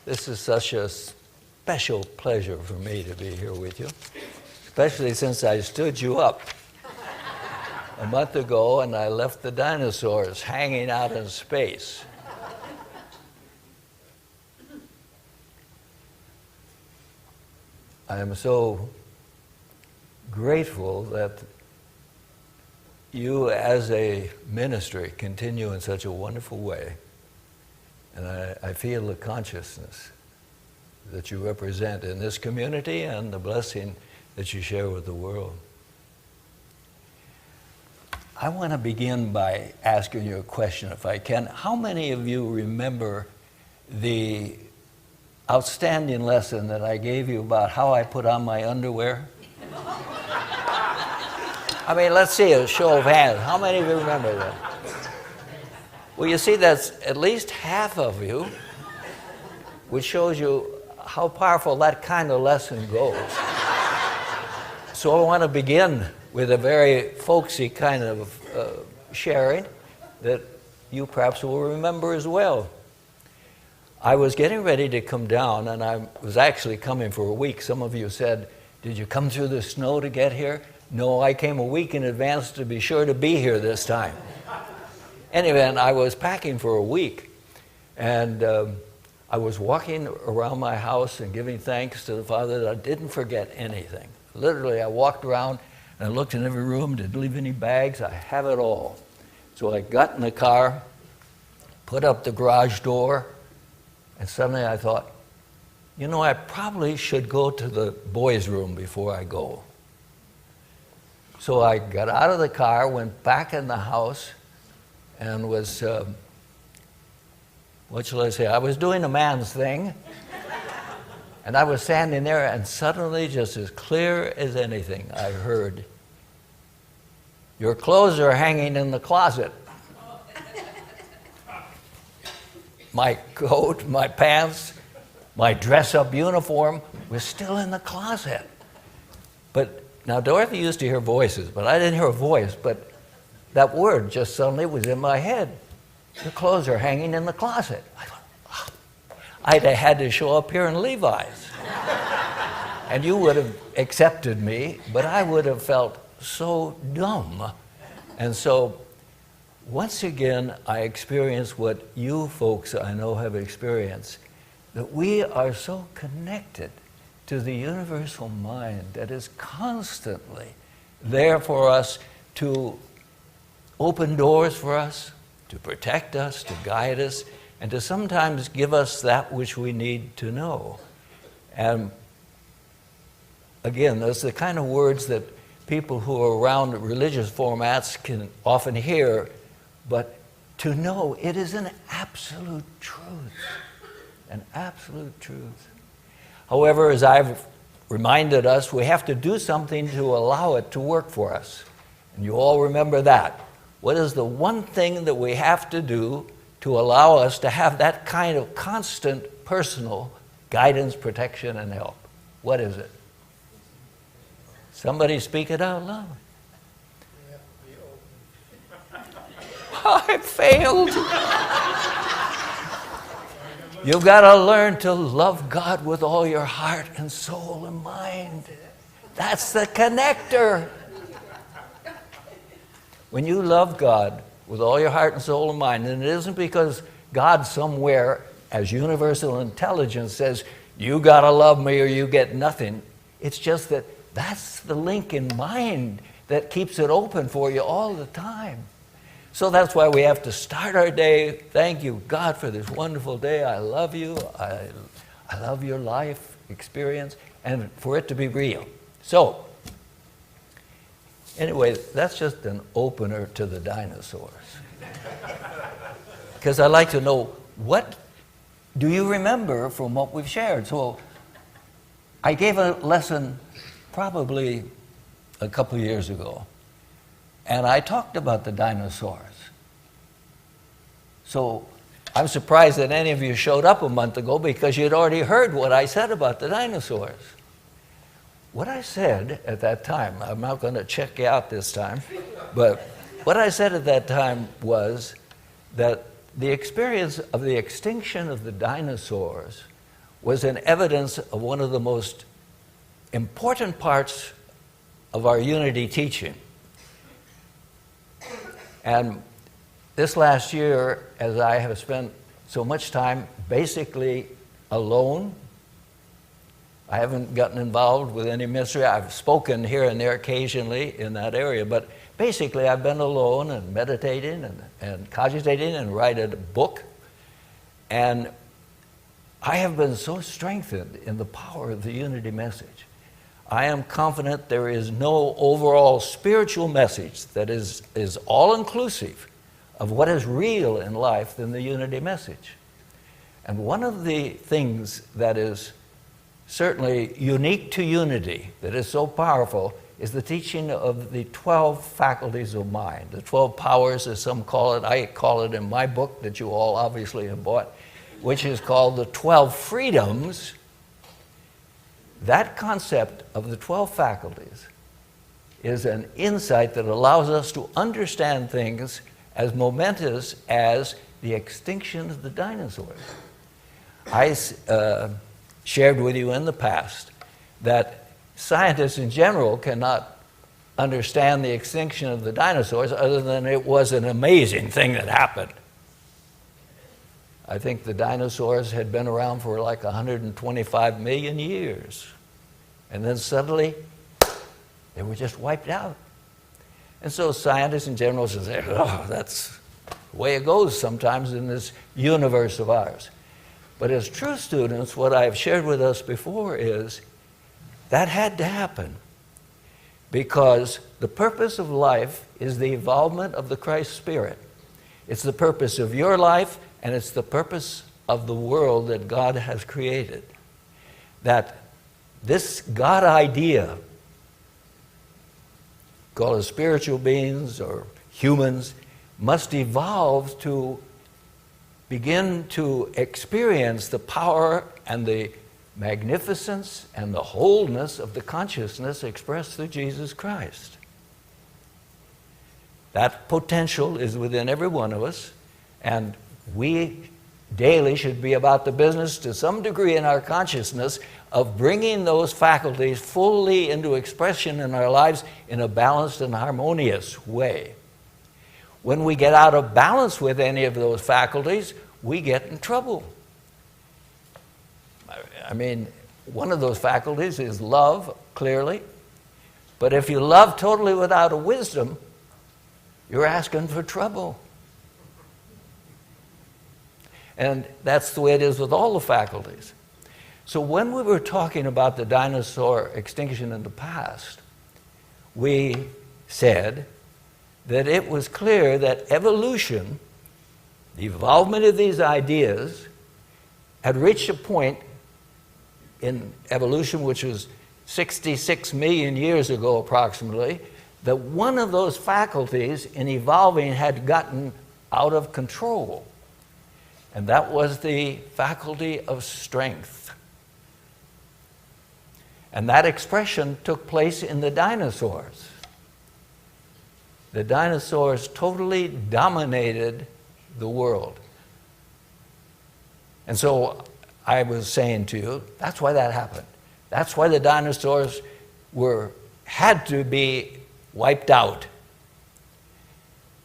This is such a special pleasure for me to be here with you, especially since I stood you up a month ago and I left the dinosaurs hanging out in space. I am so grateful that you as a ministry continue in such a wonderful way. And I feel the consciousness that you represent in this community and the blessing that you share with the world. I want to begin by asking you a question, if I can. How many of you remember the outstanding lesson that I gave you about how I put on my underwear? I mean, let's see a show of hands. How many of you remember that? Well, you see, that's at least half of you, which shows you how powerful that kind of lesson goes. So I want to begin with a very folksy kind of sharing that you perhaps will remember as well. I was getting ready to come down, and I was actually coming for a week. Some of you said, "Did you come through the snow to get here?" No, I came a week in advance to be sure to be here this time. Anyway, I was packing for a week, and I was walking around my house and giving thanks to the Father that I didn't forget anything. Literally, I walked around and I looked in every room, didn't leave any bags, I have it all. So I got in the car, put up the garage door, and suddenly I thought, you know, I probably should go to the boys' room before I go. So I got out of the car, went back in the house, and was, what shall I say, I was doing a man's thing, and I was standing there, and suddenly, just as clear as anything, I heard, "Your clothes are hanging in the closet." My coat, my pants, my dress-up uniform was still in the closet. But now, Dorothy used to hear voices, but I didn't hear a voice, but that word just suddenly was in my head. "Your clothes are hanging in the closet." I thought, oh, I'd have had to show up here in Levi's. And you would have accepted me, but I would have felt so dumb. And so, once again, I experienced what you folks I know have experienced, that we are so connected to the universal mind that is constantly there for us to open doors for us, to protect us, to guide us, and to sometimes give us that which we need to know. And again, those are the kind of words that people who are around religious formats can often hear, but to know it is an absolute truth, an absolute truth. However, as I've reminded us, we have to do something to allow it to work for us. And you all remember that. What is the one thing that we have to do to allow us to have that kind of constant personal guidance, protection, and help? What is it? Somebody speak it out loud. I failed. You've got to learn to love God with all your heart and soul and mind. That's the connector. When you love God with all your heart and soul and mind, and it isn't because God somewhere, as universal intelligence, says, you got to love me or you get nothing. It's just that that's the link in mind that keeps it open for you all the time. So that's why we have to start our day. Thank you, God, for this wonderful day. I love you. I love your life experience, and for it to be real. So, anyway, that's just an opener to the dinosaurs. Because I'd like to know, what do you remember from what we've shared? So, I gave a lesson probably a couple years ago, and I talked about the dinosaurs. So I'm surprised that any of you showed up a month ago because you'd already heard what I said about the dinosaurs. What I said at that time, I'm not going to check you out this time, but what I said at that time was that the experience of the extinction of the dinosaurs was an evidence of one of the most important parts of our unity teaching. And this last year, as I have spent so much time basically alone, I haven't gotten involved with any ministry. I've spoken here and there occasionally in that area, but basically I've been alone and meditating and cogitating and writing a book. And I have been so strengthened in the power of the unity message. I am confident there is no overall spiritual message that is all-inclusive of what is real in life than the unity message. And one of the things that is certainly unique to unity, that is so powerful, is the teaching of the 12 faculties of mind, the 12 powers, as some call it. I call it in my book that you all obviously have bought, which is called the 12 freedoms. That concept of the 12 faculties is an insight that allows us to understand things as momentous as the extinction of the dinosaurs. I shared with you in the past that scientists in general cannot understand the extinction of the dinosaurs other than it was an amazing thing that happened. I think the dinosaurs had been around for like 125 million years. And then suddenly, they were just wiped out. And so scientists in general say, oh, that's the way it goes sometimes in this universe of ours. But as true students, what I've shared with us before is that had to happen because the purpose of life is the involvement of the Christ Spirit. It's the purpose of your life, and it's the purpose of the world that God has created. That this God idea, called as spiritual beings or humans, must evolve to begin to experience the power and the magnificence and the wholeness of the consciousness expressed through Jesus Christ. That potential is within every one of us, and we daily should be about the business to some degree in our consciousness of bringing those faculties fully into expression in our lives in a balanced and harmonious way. When we get out of balance with any of those faculties, we get in trouble. I mean, one of those faculties is love, clearly. But if you love totally without a wisdom, you're asking for trouble. And that's the way it is with all the faculties. So when we were talking about the dinosaur extinction in the past, we said that it was clear that evolution, the involvement of these ideas, had reached a point in evolution, which was 66 million years ago approximately, that one of those faculties in evolving had gotten out of control. And that was the faculty of strength. And that expression took place in the dinosaurs. The dinosaurs totally dominated the world. And so I was saying to you, that's why that happened. That's why the dinosaurs had to be wiped out.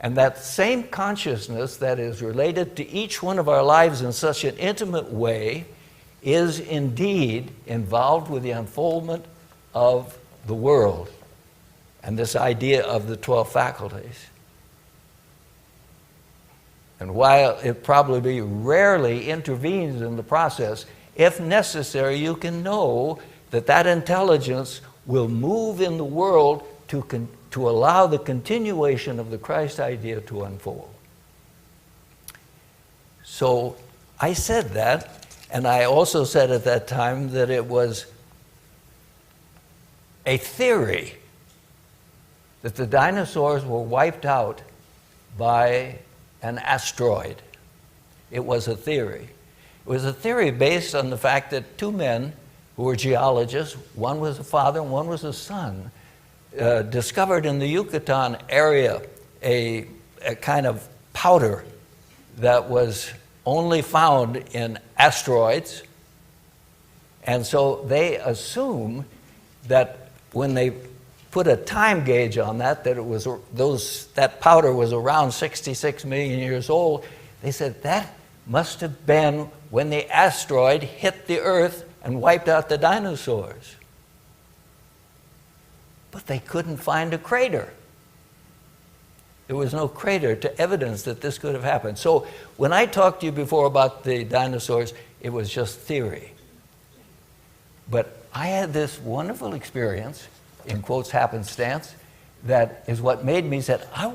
And that same consciousness that is related to each one of our lives in such an intimate way is indeed involved with the unfoldment of the world and this idea of the 12 faculties. And while it probably rarely intervenes in the process, if necessary, you can know that that intelligence will move in the world to allow the continuation of the Christ idea to unfold. So I said that, and I also said at that time that it was a theory that the dinosaurs were wiped out by an asteroid. It was a theory. It was a theory based on the fact that two men who were geologists, one was a father and one was a son, discovered in the Yucatan area a kind of powder that was only found in asteroids, And so they assume that when they put a time gauge on that, that it was that powder was around 66 million years old. They said that must have been when the asteroid hit the Earth and wiped out the dinosaurs. But they couldn't find a crater. There was no crater to evidence that this could have happened. So when I talked to you before about the dinosaurs, it was just theory. But I had this wonderful experience, in quotes, happenstance, that is what made me say, I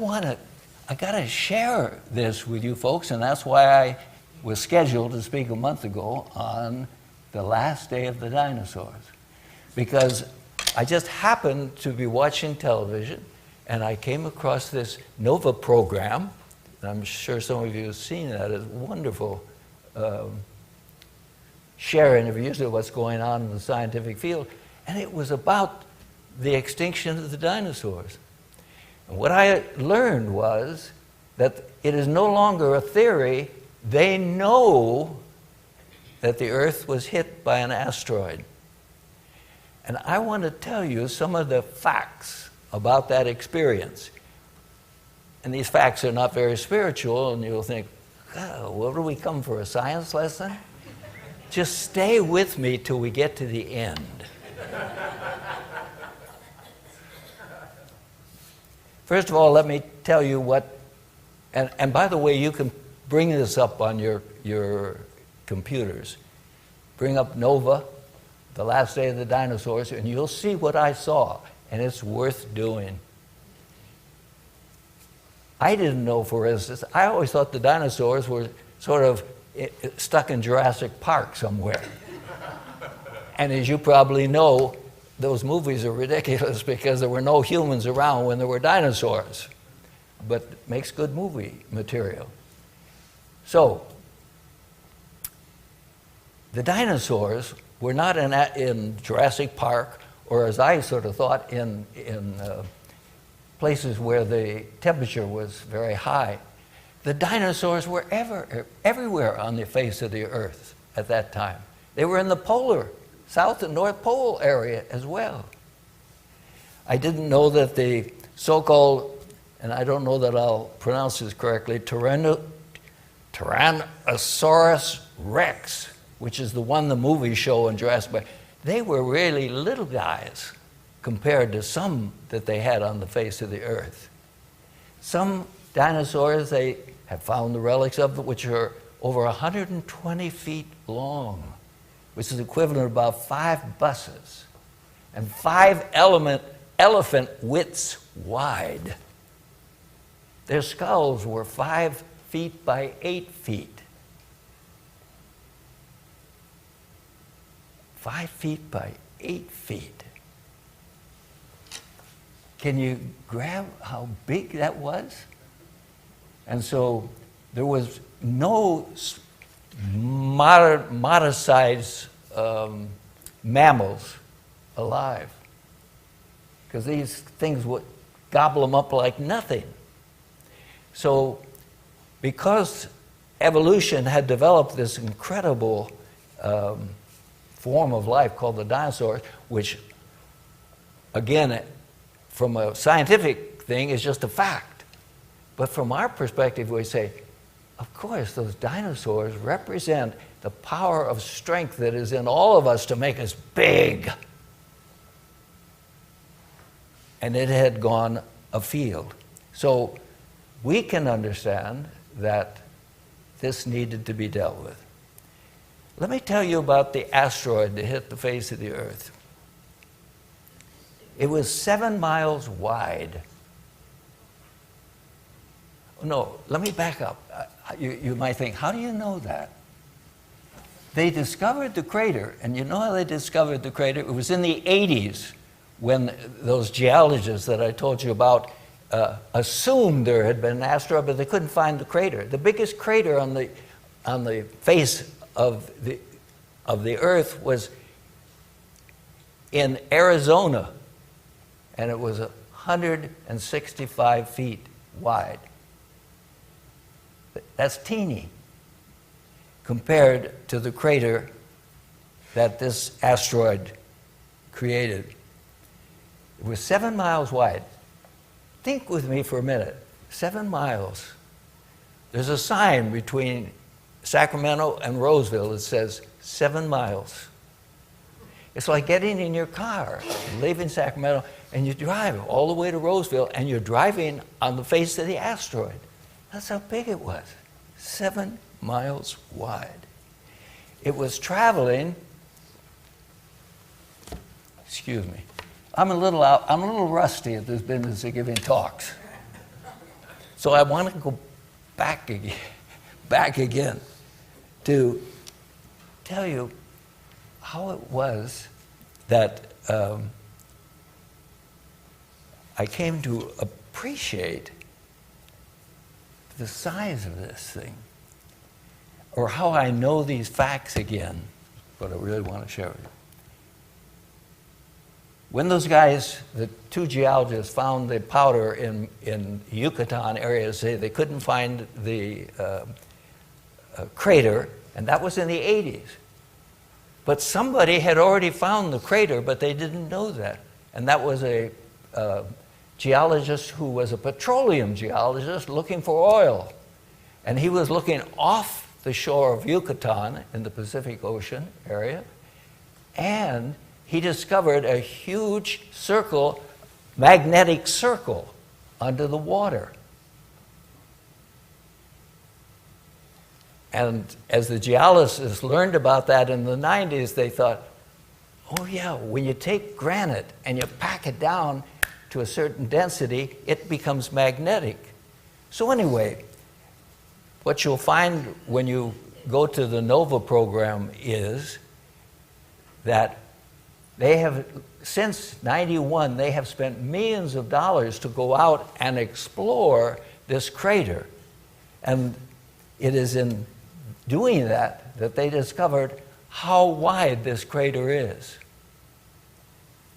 got to share this with you folks, and that's why I was scheduled to speak a month ago on the last day of the dinosaurs. Because I just happened to be watching television, and I came across this NOVA program, and I'm sure some of you have seen that. It's wonderful sharing of usually what's going on in the scientific field, and it was about the extinction of the dinosaurs. And what I learned was that it is no longer a theory. They know that the Earth was hit by an asteroid. And I want to tell you some of the facts about that experience. And these facts are not very spiritual, and you'll think, oh, where do we come for, a science lesson? Just stay with me till we get to the end. First of all, let me tell you what, and by the way, you can bring this up on your computers. Bring up NOVA, the last day of the dinosaurs, and you'll see what I saw, and it's worth doing. I didn't know, for instance, I always thought the dinosaurs were sort of stuck in Jurassic Park somewhere. And as you probably know, those movies are ridiculous because there were no humans around when there were dinosaurs. But it makes good movie material. So, the dinosaurs were not in Jurassic Park, or as I sort of thought, in places where the temperature was very high. The dinosaurs were everywhere on the face of the Earth at that time. They were in the polar, South and North Pole area as well. I didn't know that the so-called, and I don't know that I'll pronounce this correctly, Tyrannosaurus Rex, which is the one the movies show in Jurassic Park, they were really little guys compared to some that they had on the face of the Earth. Some dinosaurs, they have found the relics of, which are over 120 feet long, which is equivalent to about 5 buses, and 5 elephant widths wide. Their skulls were 5 feet by 8 feet. 5 feet by 8 feet. Can you grab how big that was? And so there was no modest-sized mammals alive, because these things would gobble them up like nothing. So because evolution had developed this incredible form of life called the dinosaurs, which, again, from a scientific thing is just a fact. But from our perspective, we say, of course, those dinosaurs represent the power of strength that is in all of us to make us big. And it had gone afield. So we can understand that this needed to be dealt with. Let me tell you about the asteroid that hit the face of the Earth. It was 7 miles wide. No, let me back up. You might think, how do you know that? They discovered the crater, and you know how they discovered the crater? It was in the 80s when those geologists that I told you about assumed there had been an asteroid, but they couldn't find the crater. The biggest crater on the face of the Earth was in Arizona, and it was 165 feet wide. That's teeny compared to the crater that this asteroid created. It was 7 miles wide. Think with me for a minute. 7 miles. There's a sign between Sacramento and Roseville that says 7 miles. It's like getting in your car, leaving Sacramento, and you drive all the way to Roseville, and you're driving on the face of the asteroid. That's how big it was. 7 miles wide. It was traveling, excuse me, I'm a little rusty at this business of giving talks. So I want to go back again to tell you how it was that I came to appreciate the size of this thing, or how I know these facts again, what I really want to share with you. When those guys, the two geologists, found the powder in Yucatan area, they couldn't find the crater, and that was in the 80s. But somebody had already found the crater, but they didn't know that. And that was a geologist who was a petroleum geologist looking for oil. And he was looking off the shore of Yucatan in the Pacific Ocean area, and he discovered a huge circle, magnetic circle, under the water. And as the geologists learned about that in the 90s, they thought, oh yeah, when you take granite and you pack it down to a certain density, it becomes magnetic. So anyway, what you'll find when you go to the NOVA program is that they have, since '91, they have spent millions of dollars to go out and explore this crater. And it is in doing that that they discovered how wide this crater is.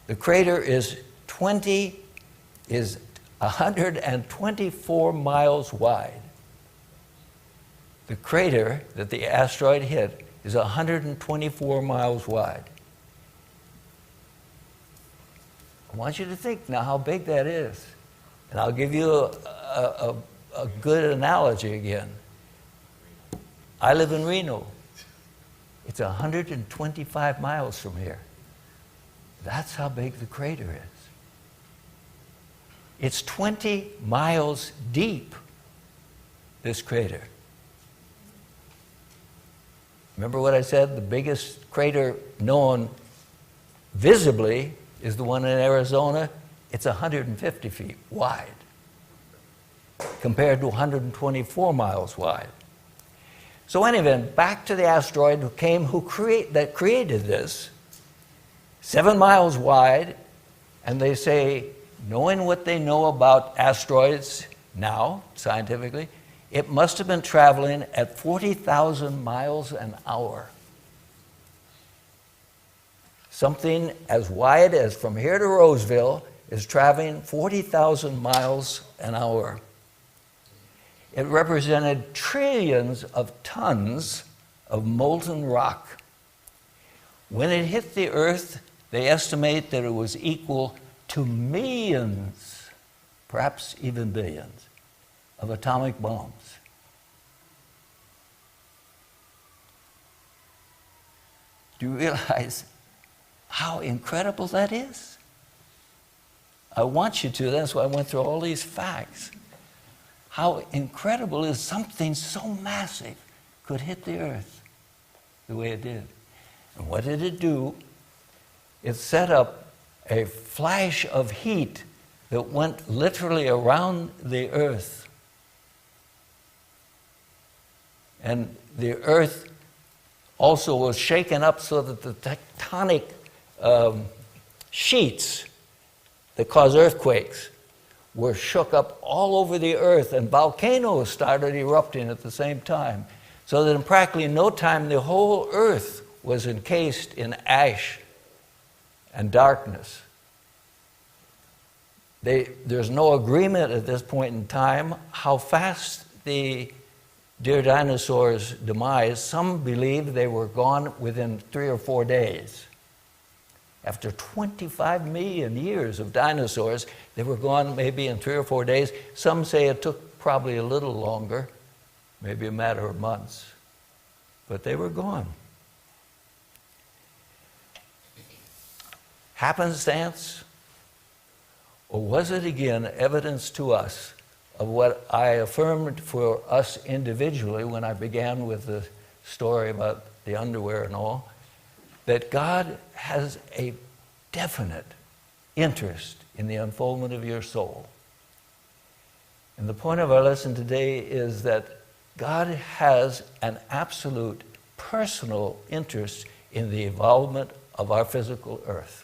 The crater is 124 miles wide. The crater that the asteroid hit is 124 miles wide. I want you to think now how big that is. And I'll give you a good analogy again. I live in Reno. It's 125 miles from here. That's how big the crater is. It's 20 miles deep, this crater. Remember what I said? The biggest crater known visibly is the one in Arizona. It's 150 feet wide compared to 124 miles wide. So anyway, back to the asteroid that created this, 7 miles wide, and they say, knowing what they know about asteroids now, scientifically, it must have been traveling at 40,000 miles an hour. Something as wide as from here to Roseville is traveling 40,000 miles an hour. It represented trillions of tons of molten rock. When it hit the Earth, they estimate that it was equal to millions, perhaps even billions, of atomic bombs. Do you realize how incredible that is? I want you to. That's why I went through all these facts. How incredible is something so massive could hit the Earth the way it did. And what did it do? It set up a flash of heat that went literally around the Earth. And the Earth also was shaken up so that the tectonic sheets that cause earthquakes were shook up all over the Earth, and volcanoes started erupting at the same time, so that in practically no time the whole Earth was encased in ash and darkness. There's no agreement at this point in time how fast the dear dinosaurs' demise, some believe they were gone within 3 or 4 days. After 25 million years of dinosaurs, they were gone maybe in 3 or 4 days. Some say it took probably a little longer, maybe a matter of months, but they were gone. Happenstance? Or was it again evidence to us of what I affirmed for us individually when I began with the story about the underwear and all, that God has a definite interest in the unfoldment of your soul. And the point of our lesson today is that God has an absolute personal interest in the involvement of our physical earth.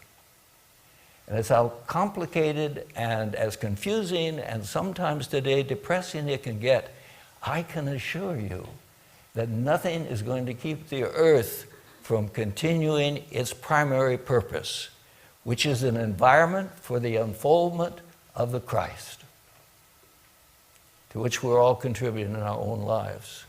And it's how complicated and as confusing and sometimes today depressing it can get, I can assure you that nothing is going to keep the earth from continuing its primary purpose, which is an environment for the unfoldment of the Christ, to which we're all contributing in our own lives.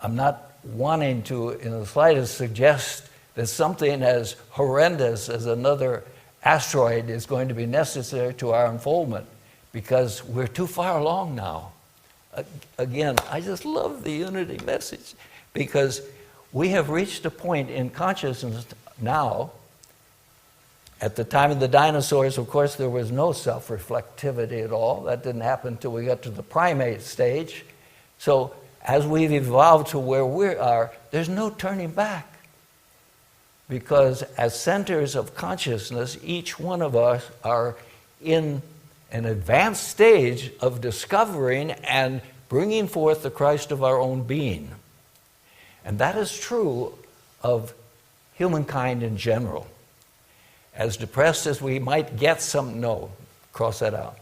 I'm not wanting to, in the slightest, suggest that something as horrendous as another asteroid is going to be necessary to our unfoldment, because we're too far along now. Again, I just love the unity message, because we have reached a point in consciousness now. At the time of the dinosaurs, of course, there was no self-reflectivity at all. That didn't happen until we got to the primate stage. So as we've evolved to where we are, there's no turning back. Because as centers of consciousness, each one of us are in an advanced stage of discovering and bringing forth the Christ of our own being. And that is true of humankind in general. As depressed as we might get cross that out.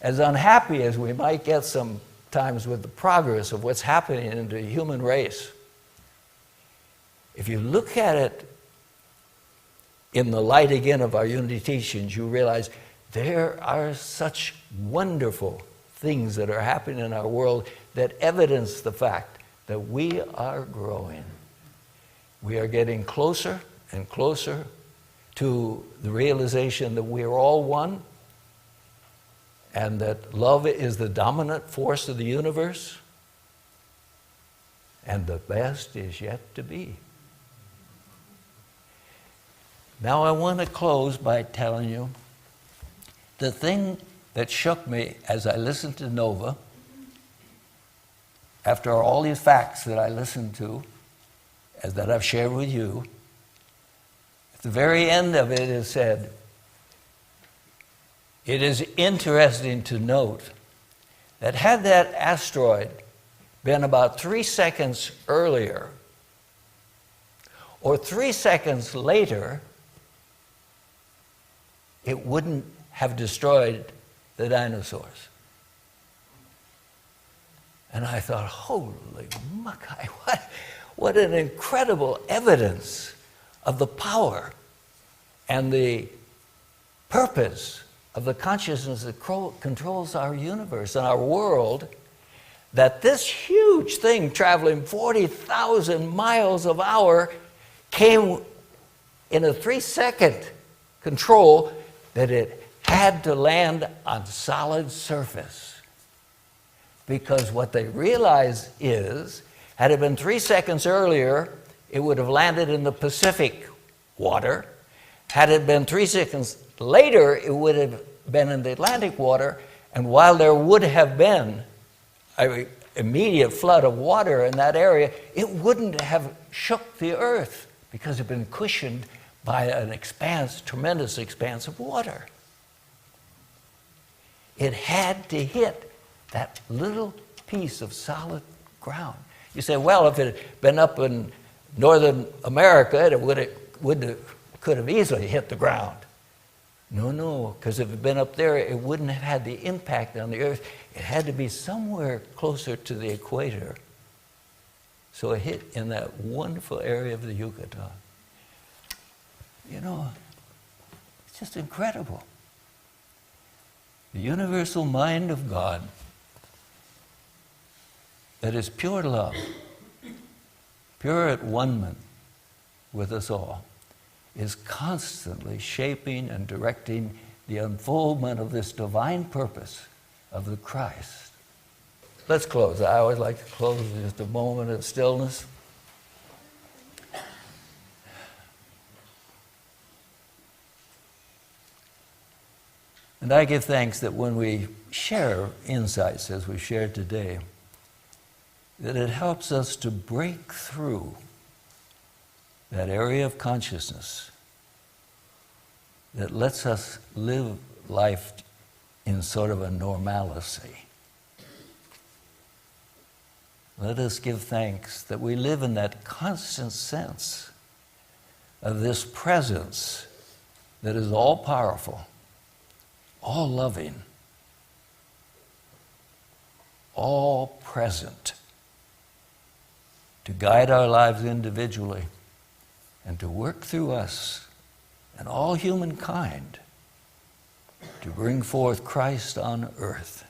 As unhappy as we might get sometimes with the progress of what's happening in the human race, if you look at it in the light again of our unity teachings, you realize there are such wonderful things that are happening in our world that evidence the fact that we are growing. We are getting closer and closer to the realization that we are all one, and that love is the dominant force of the universe, and the best is yet to be. Now I want to close by telling you the thing that shook me as I listened to Nova, after all these facts that I listened to, as that I've shared with you. At the very end of it is said, it is interesting to note that had that asteroid been about 3 seconds earlier, or 3 seconds later, it wouldn't have destroyed the dinosaurs. And I thought, holy muckeye, what an incredible evidence of the power and the purpose of the consciousness that controls our universe and our world, that this huge thing traveling 40,000 miles an hour came in a 3-second control, that it had to land on solid surface. Because what they realized is, had it been 3 seconds earlier, it would have landed in the Pacific water. Had it been 3 seconds later, it would have been in the Atlantic water. And while there would have been an immediate flood of water in that area, it wouldn't have shook the earth, because it had been cushioned by an tremendous expanse of water. It had to hit that little piece of solid ground. You say, well, if it had been up in Northern America, it could have easily hit the ground. No, because if it had been up there, it wouldn't have had the impact on the earth. It had to be somewhere closer to the equator. So it hit in that wonderful area of the Yucatan. You know, it's just incredible. The universal mind of God that is pure love, pure at one-ment with us all, is constantly shaping and directing the unfoldment of this divine purpose of the Christ. Let's close. I always like to close with just a moment of stillness. And I give thanks that when we share insights as we shared today, that it helps us to break through that area of consciousness that lets us live life in sort of a normalcy. Let us give thanks that we live in that constant sense of this presence that is all-powerful, all-loving, all-present, to guide our lives individually and to work through us and all humankind to bring forth Christ on earth.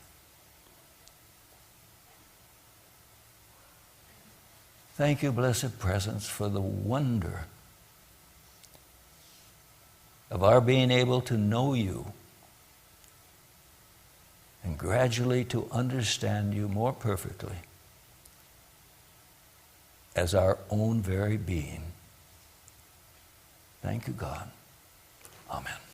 Thank you, Blessed Presence, for the wonder of our being able to know you and gradually to understand you more perfectly as our own very being. Thank you, God. Amen.